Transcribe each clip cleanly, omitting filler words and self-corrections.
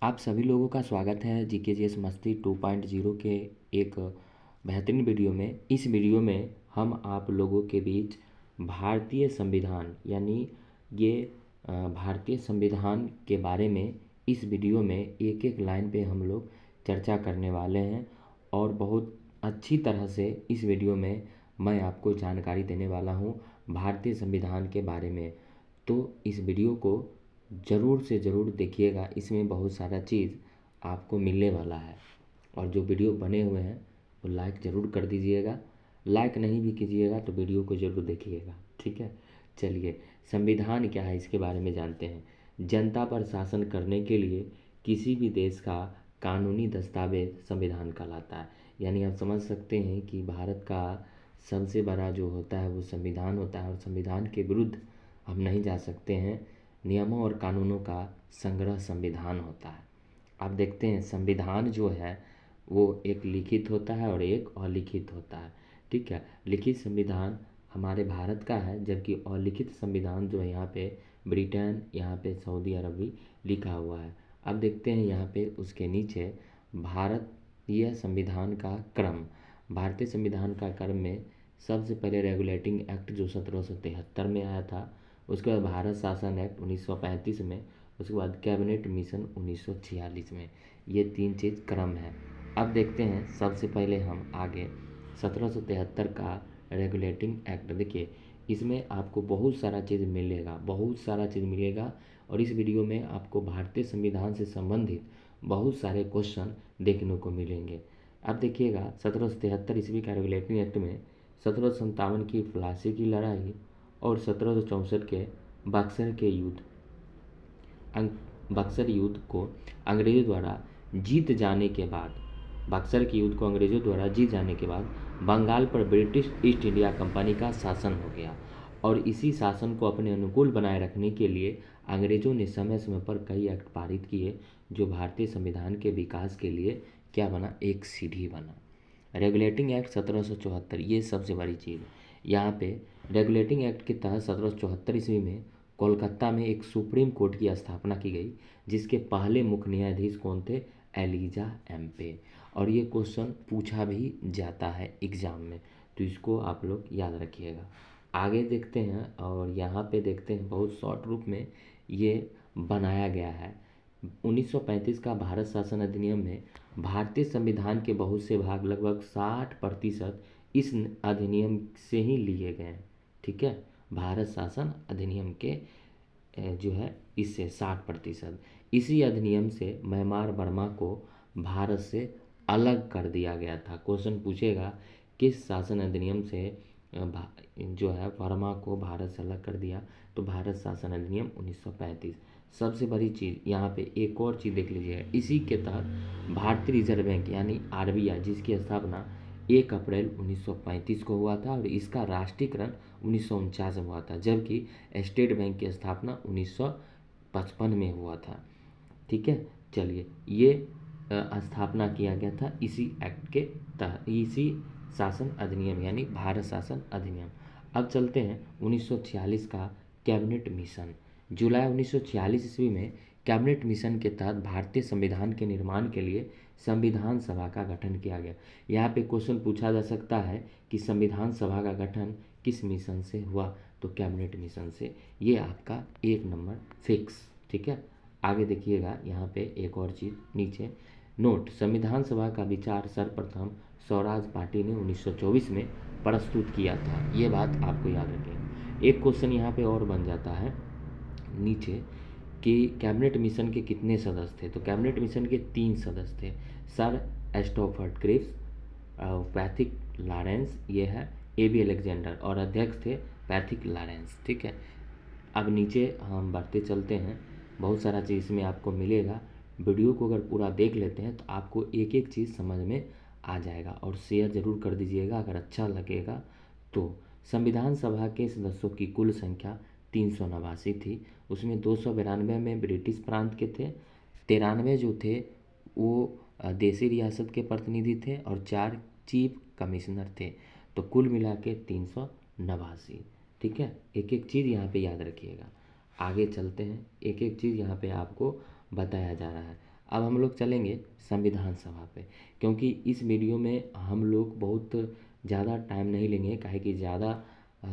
आप सभी लोगों का स्वागत है जीकेजीएस मस्ती 2.0 के एक बेहतरीन वीडियो में। इस वीडियो में हम आप लोगों के बीच भारतीय संविधान यानी ये भारतीय संविधान के बारे में इस वीडियो में एक एक लाइन पे हम लोग चर्चा करने वाले हैं और बहुत अच्छी तरह से इस वीडियो में मैं आपको जानकारी देने वाला हूँ भारतीय संविधान के बारे में। तो इस वीडियो को ज़रूर से ज़रूर देखिएगा, इसमें बहुत सारा चीज़ आपको मिलने वाला है। और जो वीडियो बने हुए हैं वो लाइक ज़रूर कर दीजिएगा, लाइक नहीं भी कीजिएगा तो वीडियो को ज़रूर देखिएगा, ठीक है। चलिए, संविधान क्या है इसके बारे में जानते हैं। जनता पर शासन करने के लिए किसी भी देश का कानूनी दस्तावेज संविधान कहलाता है। यानी आप समझ सकते हैं कि भारत का सबसे बड़ा जो होता है वो संविधान होता है और संविधान के विरुद्ध हम नहीं जा सकते हैं। नियमों और कानूनों का संग्रह संविधान होता है। आप देखते हैं संविधान जो है वो एक लिखित होता है और एक अलिखित होता है, ठीक है। लिखित संविधान हमारे भारत का है, जबकि अलिखित संविधान जो है यहाँ पे ब्रिटेन, यहाँ पे सऊदी अरब भी लिखा हुआ है। अब देखते हैं यहाँ पे उसके नीचे भारतीय संविधान का क्रम। भारतीय संविधान का क्रम में सबसे पहले रेगुलेटिंग एक्ट जो 1773 में आया था, उसके बाद भारत शासन एक्ट 1935 में, उसके बाद कैबिनेट मिशन 1946 में। ये तीन चीज़ क्रम है। अब देखते हैं सबसे पहले हम आगे 1773 का रेगुलेटिंग एक्ट। देखिए, इसमें आपको बहुत सारा चीज़ मिलेगा, बहुत सारा चीज़ मिलेगा और इस वीडियो में आपको भारतीय संविधान से संबंधित बहुत सारे क्वेश्चन देखने को मिलेंगे। अब देखिएगा 1773 ईस्वी का रेगुलेटिंग एक्ट में 1757 की प्लासी की लड़ाई और 1764 के बक्सर के युद्ध बक्सर युद्ध को अंग्रेज़ों द्वारा जीत जाने के बाद बक्सर के युद्ध को अंग्रेज़ों द्वारा जीत जाने के बाद बंगाल पर ब्रिटिश ईस्ट इंडिया कंपनी का शासन हो गया और इसी शासन को अपने अनुकूल बनाए रखने के लिए अंग्रेज़ों ने समय समय पर कई एक्ट पारित किए जो भारतीय संविधान के विकास के लिए क्या बना, एक सीढ़ी बना। रेगुलेटिंग एक्ट 1774, ये सबसे बड़ी चीज़ यहाँ पे। रेगुलेटिंग एक्ट के तहत 1774 ईस्वी में कोलकाता में एक सुप्रीम कोर्ट की स्थापना की गई, जिसके पहले मुख्य न्यायाधीश कौन थे, एलिजा एम्पे। और ये क्वेश्चन पूछा भी जाता है एग्ज़ाम में, तो इसको आप लोग याद रखिएगा। आगे देखते हैं और यहाँ पे देखते हैं बहुत शॉर्ट रूप में ये बनाया गया है। 1935 का भारत शासन अधिनियम में भारतीय संविधान के बहुत से भाग लगभग 60% इस अधिनियम से ही लिए गए हैं, ठीक है। भारत शासन अधिनियम के जो है इससे 60%। इसी अधिनियम से म्यांमार बर्मा को भारत से अलग कर दिया गया था। क्वेश्चन पूछेगा किस शासन अधिनियम से जो है बर्मा को भारत से अलग कर दिया, तो भारत शासन अधिनियम 1935। सबसे बड़ी चीज़ यहाँ पे एक और चीज़ देख लीजिए, इसी के तहत भारतीय रिजर्व बैंक यानी आरबीआई, जिसकी स्थापना 1 अप्रैल 1935 को हुआ था और इसका राष्ट्रीयकरण 1949 में हुआ था, जबकि स्टेट बैंक की स्थापना 1955 में हुआ था, ठीक है। चलिए, ये स्थापना किया गया था इसी एक्ट के तहत, इसी शासन अधिनियम यानी भारत शासन अधिनियम। अब चलते हैं 1946 का कैबिनेट मिशन। जुलाई 1946 ईस्वी में कैबिनेट मिशन के तहत भारतीय संविधान के निर्माण के लिए संविधान सभा का गठन किया गया। यहाँ पे क्वेश्चन पूछा जा सकता है कि संविधान सभा का गठन किस मिशन से हुआ, तो कैबिनेट मिशन से। ये आपका 1 नंबर फिक्स, ठीक है। आगे देखिएगा यहाँ पे एक और चीज़ नीचे नोट, संविधान सभा का विचार सर्वप्रथम स्वराज पार्टी ने 1924 में प्रस्तुत किया था। ये बात आपको याद रखें। एक क्वेश्चन यहाँ पे और बन जाता है नीचे कि कैबिनेट मिशन के कितने सदस्य थे, तो कैबिनेट मिशन के 3 सदस्य थे, सर स्टॉफर्ड क्रिप्स, पैथिक लॉरेंस, ये है एबी अलेक्जेंडर, और अध्यक्ष थे पैथिक लॉरेंस, ठीक है। अब नीचे हम बढ़ते चलते हैं, बहुत सारा चीज़ इसमें आपको मिलेगा। वीडियो को अगर पूरा देख लेते हैं तो आपको एक एक चीज़ समझ में आ जाएगा और शेयर ज़रूर कर दीजिएगा अगर अच्छा लगेगा तो। संविधान सभा के सदस्यों की कुल संख्या 389 थी, उसमें 292 में ब्रिटिश प्रांत के थे, 93 जो थे वो देसी रियासत के प्रतिनिधि थे और 4 चीफ कमिश्नर थे, तो कुल मिला के 389, ठीक है। एक एक चीज़ यहाँ पे याद रखिएगा। आगे चलते हैं, एक एक चीज़ यहाँ पे आपको बताया जा रहा है। अब हम लोग चलेंगे संविधान सभा पे, क्योंकि इस वीडियो में हम लोग बहुत ज़्यादा टाइम नहीं लेंगे, काहे कि ज़्यादा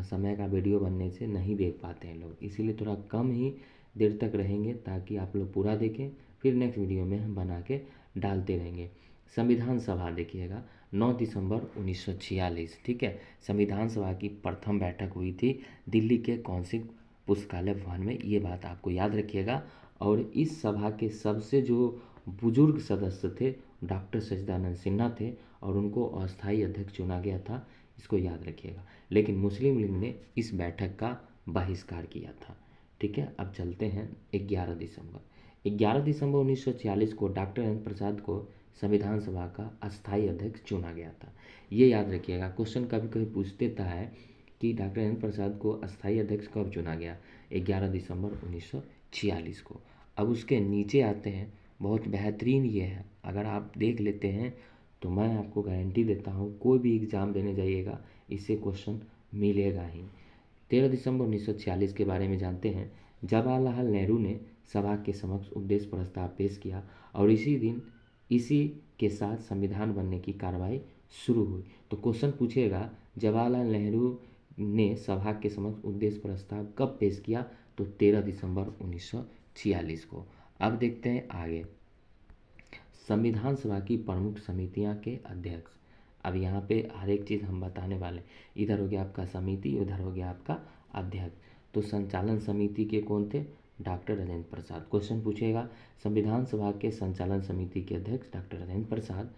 समय का वीडियो बनने से नहीं देख पाते हैं लोग, इसीलिए थोड़ा कम ही देर तक रहेंगे ताकि आप लोग पूरा देखें, फिर नेक्स्ट वीडियो में हम बना के डालते रहेंगे। संविधान सभा देखिएगा 9 दिसंबर 1946, ठीक है। संविधान सभा की प्रथम बैठक हुई थी दिल्ली के कौंसिक पुस्तकालय भवन में, ये बात आपको याद रखिएगा। और इस सभा के सबसे जो बुजुर्ग सदस्य थे डॉक्टर सच्चिदानंद सिन्हा थे, और उनको अस्थायी अध्यक्ष चुना गया था, इसको याद रखिएगा। लेकिन मुस्लिम लीग ने इस बैठक का बहिष्कार किया था, ठीक है। अब चलते हैं 11 दिसंबर 1946 को डॉक्टर राजेंद्र प्रसाद को संविधान सभा का अस्थायी अध्यक्ष चुना गया था। ये याद रखिएगा, क्वेश्चन कभी कभी पूछ देता है कि डॉक्टर राजेंद्र प्रसाद को अस्थायी अध्यक्ष कब चुना गया, 11 दिसंबर 1946 को। अब उसके नीचे आते हैं, बहुत बेहतरीन ये है, अगर आप देख लेते हैं तो मैं आपको गारंटी देता हूँ कोई भी एग्ज़ाम देने जाइएगा इससे क्वेश्चन मिलेगा ही। 13 दिसंबर 1946 के बारे में जानते हैं। जवाहरलाल नेहरू ने सभा के समक्ष उद्देश्य प्रस्ताव पेश किया और इसी के साथ संविधान बनने की कार्रवाई शुरू हुई। तो क्वेश्चन पूछेगा जवाहरलाल नेहरू ने सभा के समक्ष उद्देश्य प्रस्ताव कब पेश किया, तो 13 दिसंबर 1946 को। अब देखते हैं आगे, संविधान सभा की प्रमुख समितियां के अध्यक्ष। अब यहाँ पे हर एक चीज़ हम बताने वाले, इधर हो गया आपका समिति, उधर हो गया आपका अध्यक्ष। तो संचालन समिति के कौन थे, डॉक्टर राजेंद्र प्रसाद। क्वेश्चन पूछेगा संविधान सभा के संचालन समिति के अध्यक्ष डॉक्टर राजेंद्र प्रसाद।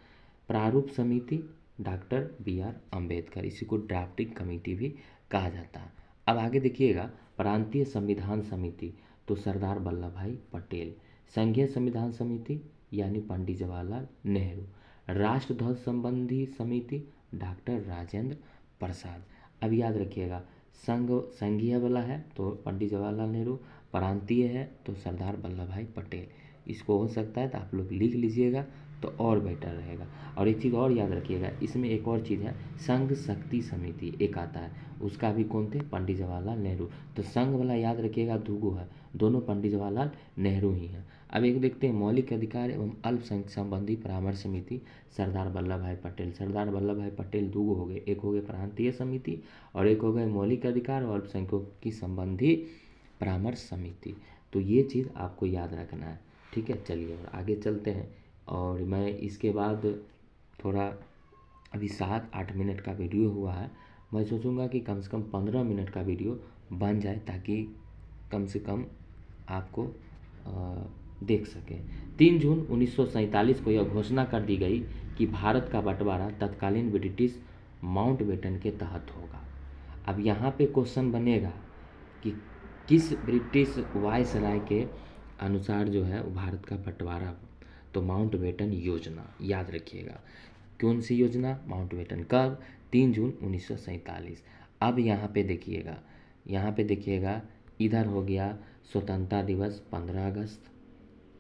प्रारूप समिति डॉक्टर BR अम्बेडकर, इसी को ड्राफ्टिंग कमेटी भी कहा जाता है। अब आगे देखिएगा, प्रांतीय संविधान समिति तो सरदार वल्लभ भाई पटेल। संघीय संविधान समिति यानी पंडित जवाहरलाल नेहरू। राष्ट्रध्वज संबंधी समिति डॉक्टर राजेंद्र प्रसाद। अब याद रखिएगा, संघीय वाला है तो पंडित जवाहरलाल नेहरू, प्रांतीय है तो सरदार वल्लभ भाई पटेल। इसको हो सकता है तो आप लोग लिख लीजिएगा तो और बेटर रहेगा। और एक चीज़ और याद रखिएगा, इसमें एक और चीज़ है, संघ शक्ति समिति एक आता है, उसका भी कौन थे, पंडित जवाहरलाल नेहरू। तो संघ वाला याद रखिएगा दूगो है, दोनों पंडित जवाहरलाल नेहरू ही हैं। अब एक देखते हैं, मौलिक अधिकार एवं अल्पसंख्यक संबंधी परामर्श समिति सरदार वल्लभ भाई पटेल। सरदार वल्लभ भाई पटेल दूगो हो गए, एक हो गए प्रांतीय समिति और एक हो गए मौलिक अधिकार और अल्पसंख्यकों की संबंधी परामर्श समिति। तो ये चीज़ आपको याद रखना है, ठीक है। चलिए और आगे चलते हैं, और मैं इसके बाद थोड़ा अभी 7-8 मिनट का वीडियो हुआ है, मैं सोचूंगा कि कम से कम 15 मिनट का वीडियो बन जाए ताकि कम से कम आपको देख सकें। 3 जून 1947 को यह घोषणा कर दी गई कि भारत का बंटवारा तत्कालीन ब्रिटिश माउंटबेटन के तहत होगा। अब यहाँ पे क्वेश्चन बनेगा कि किस ब्रिटिश वायसराय के अनुसार जो है भारत का बंटवारा, तो माउंटबेटन योजना याद रखिएगा। कौन सी योजना, माउंटबेटन। कब, 3 जून 1947। अब यहाँ पे देखिएगा, इधर हो गया स्वतंत्रता दिवस 15 अगस्त,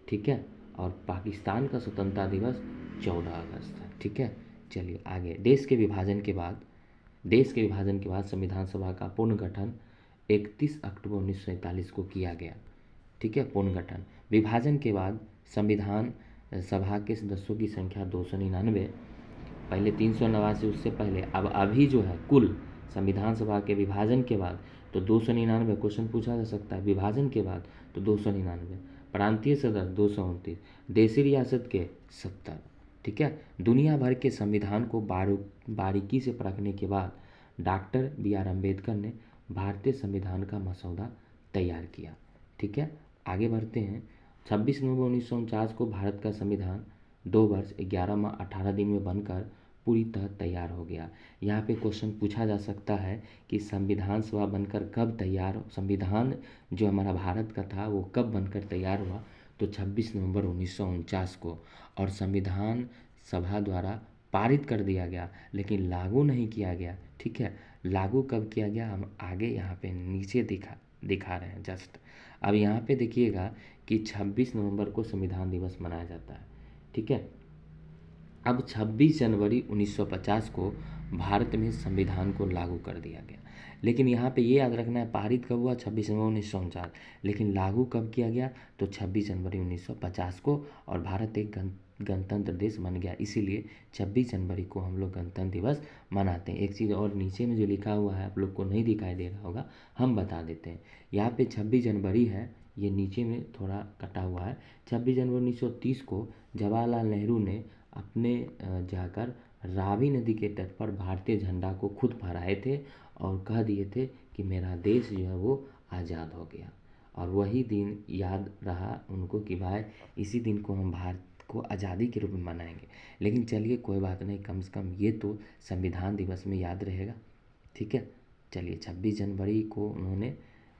ठीक है, और पाकिस्तान का स्वतंत्रता दिवस 14 अगस्त है, ठीक है। चलिए आगे, देश के विभाजन के बाद संविधान सभा का पुनर्गठन 31 अक्टूबर 1947 को किया गया, ठीक है। पुनर्गठन, विभाजन के बाद संविधान सभा के सदस्यों की संख्या 299, पहले 389, उससे पहले। अब अभी जो है कुल संविधान सभा के विभाजन के बाद तो 299, क्वेश्चन पूछा जा सकता है, विभाजन के बाद तो 299, प्रांतीय सदस्य 229, देशी रियासत के 70, ठीक है। दुनिया भर के संविधान को बारीकी से परखने के बाद डॉक्टर BR अम्बेडकर ने भारतीय संविधान का मसौदा तैयार किया, ठीक है। आगे बढ़ते हैं, 26 नवंबर 1949 को भारत का संविधान 2 वर्ष 11 माह 18 दिन में बनकर पूरी तरह तैयार हो गया। यहाँ पे क्वेश्चन पूछा जा सकता है कि संविधान सभा बनकर कब तैयार, संविधान जो हमारा भारत का था वो कब बनकर तैयार हुआ, तो 26 नवंबर 1949 को। और संविधान सभा द्वारा पारित कर दिया गया लेकिन लागू नहीं किया गया, ठीक है। लागू कब किया गया हम आगे यहाँ पे नीचे दिखा रहे हैं जस्ट। अब यहाँ पे देखिएगा कि 26 नवंबर को संविधान दिवस मनाया जाता है, ठीक है। अब 26 जनवरी 1950 को भारत में संविधान को लागू कर दिया गया। लेकिन यहाँ पे ये याद रखना है, पारित कब हुआ? 26 जनवरी 1949। लेकिन लागू कब किया गया? तो 26 जनवरी 1950 को। और भारत एक गणतंत्र देश बन गया। इसीलिए 26 जनवरी को हम लोग गणतंत्र दिवस मनाते हैं। एक चीज़ और नीचे में जो लिखा हुआ है आप लोग को नहीं दिखाई दे रहा होगा, हम बता देते हैं। यहाँ पे 26 जनवरी है, ये नीचे में थोड़ा कटा हुआ है। 26 जनवरी 1930 को जवाहरलाल नेहरू ने अपने जाकर रावी नदी के तट पर भारतीय झंडा को खुद फहराए थे और कह दिए थे कि मेरा देश जो है वो आज़ाद हो गया। और वही दिन याद रहा उनको कि भाई इसी दिन को हम भारत को आज़ादी के रूप में मनाएंगे। लेकिन चलिए कोई बात नहीं, कम से कम ये तो संविधान दिवस में याद रहेगा। ठीक है, चलिए 26 जनवरी को उन्होंने,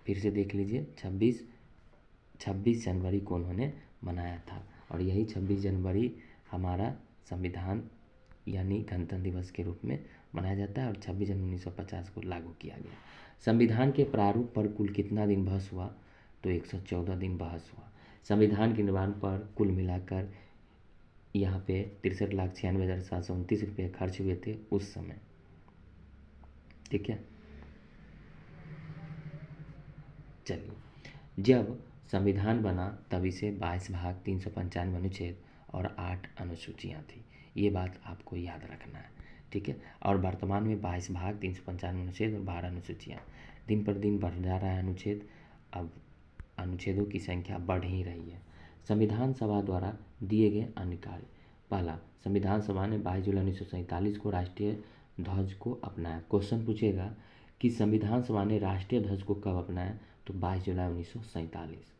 फिर से देख लीजिए, 26 जनवरी को उन्होंने मनाया था। और यही 26 जनवरी हमारा संविधान यानी गणतंत्र दिवस के रूप में मनाया जाता है। और 26 जनवरी 1950 को लागू किया गया। संविधान के प्रारूप पर कुल कितना दिन बहस हुआ? तो 114 दिन बहस हुआ। संविधान के निर्माण पर कुल मिलाकर यहाँ पे 63,96,729 रुपये खर्च हुए थे उस समय। ठीक है, चलिए जब संविधान बना तब इसे 22 भाग 395 अनुच्छेद और 8 अनुसूचियाँ थी। ये बात आपको याद रखना है। ठीक है, और वर्तमान में 22 भाग 395 अनुच्छेद और 12 अनुसूचियाँ। दिन पर दिन बढ़ जा रहा है अनुच्छेद, अब अनुच्छेदों की संख्या बढ़ ही रही है। संविधान सभा द्वारा दिए गए अन्य कार्य। पहला, संविधान सभा ने 22 जुलाई 1947 को राष्ट्रीय ध्वज को अपनाया। क्वेश्चन पूछेगा कि संविधान सभा ने राष्ट्रीय ध्वज को कब अपनाया? तो 22 जुलाई 1947।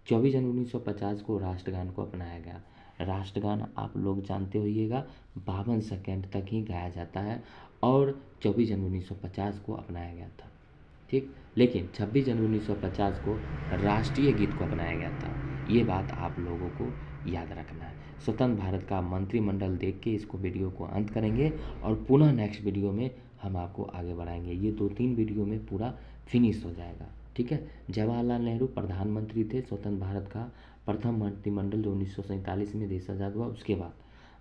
24 जनवरी 1950 को राष्ट्रगान को अपनाया गया। राष्ट्रगान आप लोग जानते होइएगा 52 सेकेंड तक ही गाया जाता है और 24 जनवरी 1950 को अपनाया गया था। ठीक, लेकिन 26 जनवरी 1950 को राष्ट्रीय गीत को अपनाया गया था। ये बात आप लोगों को याद रखना है। स्वतंत्र भारत का मंत्रिमंडल देख के इसको वीडियो को अंत करेंगे और पुनः नेक्स्ट वीडियो में हम आपको आगे बढ़ाएंगे। ये 2-3 वीडियो में पूरा फिनिश हो जाएगा। ठीक है, जवाहरलाल नेहरू प्रधानमंत्री थे। स्वतंत्र भारत का प्रथम मंत्रिमंडल जो 1947 में देश आज़ाद हुआ। उसके बाद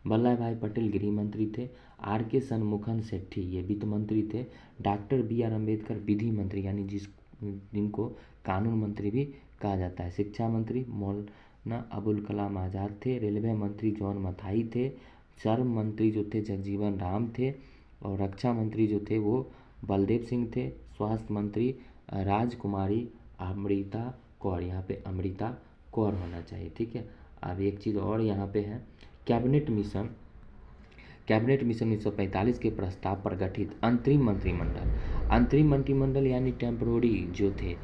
वल्लभ भाई पटेल गृह मंत्री थे। आर के शनमुखन शेट्टी ये वित्त मंत्री थे। डॉक्टर बी आर अम्बेडकर विधि मंत्री यानी जिनको कानून मंत्री भी कहा जाता है। शिक्षा मंत्री मौलाना अबुल कलाम आज़ाद थे। रेलवे मंत्री जॉन मथाई थे। श्रम मंत्री जो थे जगजीवन राम थे। और रक्षा मंत्री जो थे वो बलदेव सिंह थे। स्वास्थ्य मंत्री राजकुमारी अमृता कौर, यहाँ पे अमृता कौर होना चाहिए। ठीक है, अब एक चीज़ और यहाँ पे है, कैबिनेट मिशन 1945 के प्रस्ताव पर गठित अंतरिम मंत्रिमंडल यानी टेम्परोरी जो थे।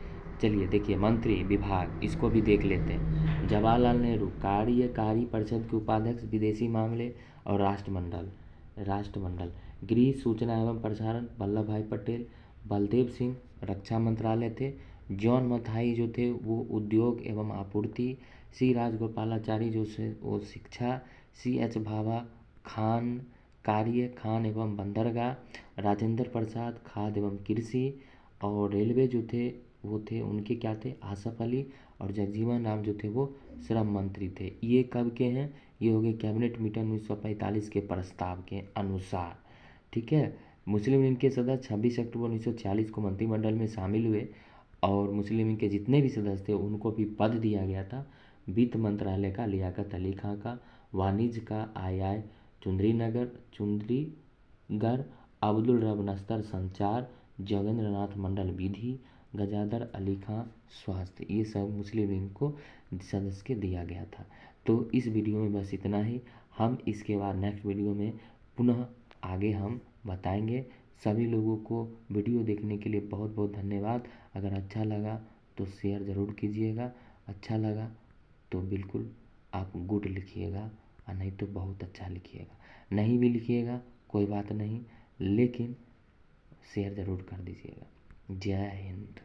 चलिए देखिए, मंत्री विभाग इसको भी देख लेते हैं। जवाहरलाल नेहरू कार्यकारी परिषद के उपाध्यक्ष, विदेशी मामले और राष्ट्रमंडल गृह, सूचना एवं प्रसारण वल्लभ भाई पटेल। बलदेव सिंह रक्षा मंत्रालय थे। जॉन मथाई जो थे वो उद्योग एवं आपूर्ति। सी राजगोपालाचारी जो से वो शिक्षा। सी एच भाभा खान कार्य, खान एवं बंदरगाह। राजेंद्र प्रसाद खाद्य एवं कृषि। और रेलवे जो थे वो थे उनके क्या थे? आसफ अली। और जगजीवन राम जो थे वो श्रम मंत्री थे। ये कब के हैं? ये हो गए कैबिनेट मीटिंग 1945 के प्रस्ताव के अनुसार। ठीक है, मुस्लिम लीग के सदस्य 26 अक्टूबर 1946 को मंत्रिमंडल में शामिल हुए और मुस्लिम लीग के जितने भी सदस्य थे उनको भी पद दिया गया था। वित्त मंत्रालय का लियाकत अली खां का, वाणिज्य का आई चुंद्रीगर, अब्दुल रब नस्तर संचार, जोगेंद्र नाथ मंडल विधि, गजादर अली खां स्वास्थ्य, ये सब मुस्लिम लीग को सदस्य के दिया गया था। तो इस वीडियो में बस इतना ही। हम इसके बाद नेक्स्ट वीडियो में पुनः आगे हम बताएंगे। सभी लोगों को वीडियो देखने के लिए बहुत बहुत धन्यवाद। अगर अच्छा लगा तो शेयर ज़रूर कीजिएगा, अच्छा लगा तो बिल्कुल आप गुड लिखिएगा और नहीं तो बहुत अच्छा लिखिएगा। नहीं भी लिखिएगा कोई बात नहीं, लेकिन शेयर ज़रूर कर दीजिएगा। जय हिंद।